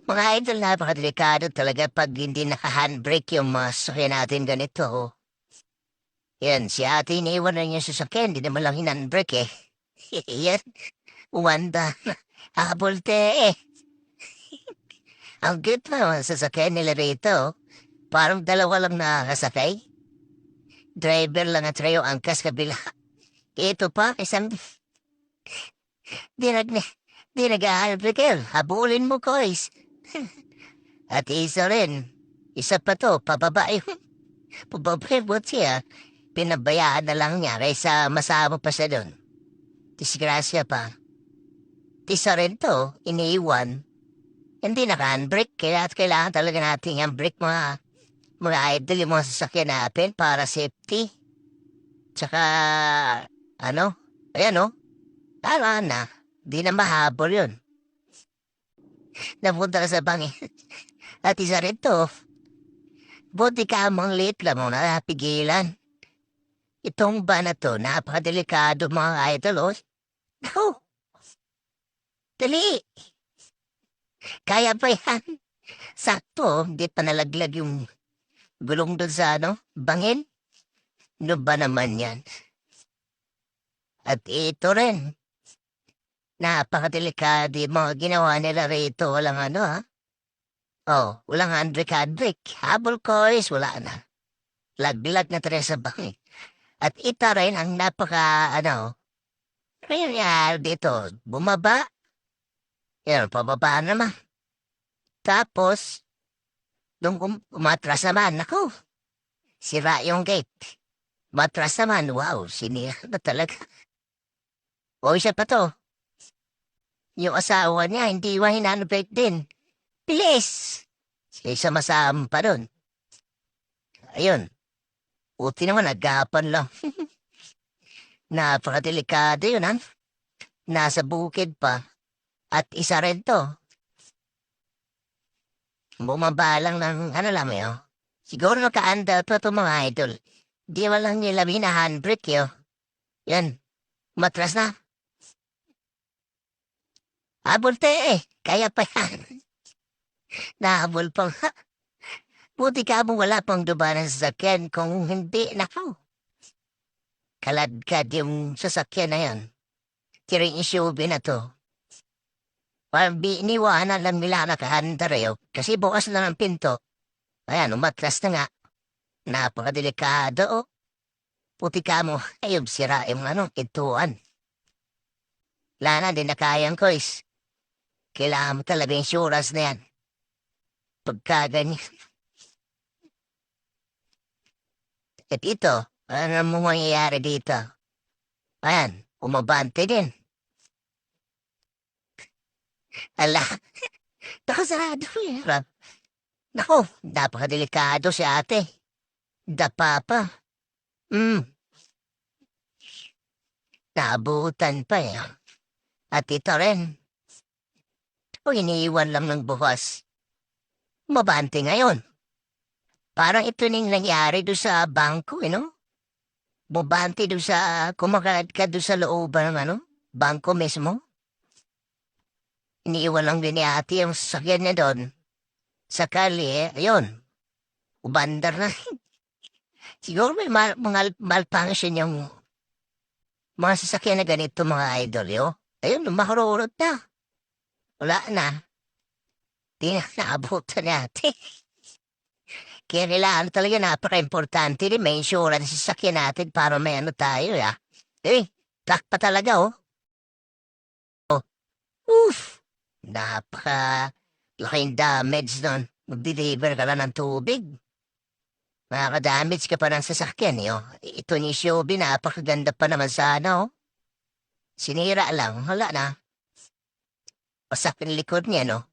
Mga idol, napakadelikado talaga pag hindi naka-handbrake yung mga sasakyan natin ganito. Yan, si ate iniwan na niya sa sasakyan, hindi naman lang hinandbrake eh. Yan, umanda. Habol te eh. Ang cute na mga sasakyan nila rito. Parang dalawa lang nakakasakay. Driver lang at trayo angkas kabila. Ito pa, isang di nag di nag-handbrake eh. Habulin mo, guys. At isa rin, isa pa to, pababa yung pababa siya. Pinabayaan na lang niya kaysa masama pa siya doon. Disgrasya pa. Tisa rin to, iniiwan. Hindi naka-handbrake, kaya kailangan talaga natin handbrake mga idol yung mga sasakyan natin para safety. Tsaka, ano, ayan o, tama na. Di na mahabol yun. Napunta ka sa bangin. At isa rin to, buti ka mong late lang mo na napigilan. Itong ba na to, napakadelikado mga idol, oh. Naku, dali. Kaya pa yan. Sakto, hindi pa nalaglag yung gulong doon sa bangin. Ano ba naman yan? At ito rin, napakadelikado yung mga ginawa nila rito. Walang ha? Oh, walang handbrake. Habol ko is wala na. Laglag na talaga sa bangin. At ito rin ang ano yung nangyari dito? Bumaba. Yan, pababa naman. Tapos, nung umatras naman, naku, sira yung gate. Matras naman, wow, sinira na talaga. O isa pa to, yung asawa niya, hindi wa hinanobate din. Bilis! Isa masama pa dun. Ayun, buti naman, nagapan lang. Napakadelikado yun, ha? Nasa bukid pa. At isa rin to, bumaba lang ng lang yun. Siguro nakaanda pa to mga idol. Di man lang nila handbrake yun. Yan, matras na. Habol te eh, kaya pa yan. Nahabol pa nga. Buti ka mo wala pang duba ng sasakyan kung hindi, nakaw. Kaladkad yung sasakyan na yan. Tiring isyubi na to. Iniwanan lang nila nakahanda rin kasi bukas na ng pinto. Ayan, umatras na nga. Napakadelikado oh. Puti ka mo, ayun sira yung ituan. Lana din na kayang ko is. Kailangan mo talaga insurance na yan. Pagka ganyan. At ito, ano mo mangyayari dito? Ayan, umabante din. Ala, nakasarado eh. Naku, napakadelikado si ate. Dapa pa. Naabutan pa eh. At ito rin. O iniiwan lang ng bukas. Mabante ngayon. Parang ito ning nangyari doon sa bangko, no? Mabante doon sa, kumakalat ka doon sa looban ng bangko mismo. Iniiwan lang din ni ate yung sasakyan niya doon. Sakali ayun. Ubandar na. Siguro may mga malfunction yung mga sasakyan na ganito mga idol, yo. Ayun, makarurot na. Wala na. Di na naabutan natin. Kaya kailangan talaga napaka-importante rin may insurance sa sasakyan natin para may tayo, ya. Truck pa talaga, oh. Oof! Laking damage nun. Mag-deliver ka lang ng tubig. Makaka-damage ka pa ng sasakyan, yo. Ito ni Shelby, napakaganda pa naman sana, oh. Sinira lang, wala na. Pasak yung likod niya, no?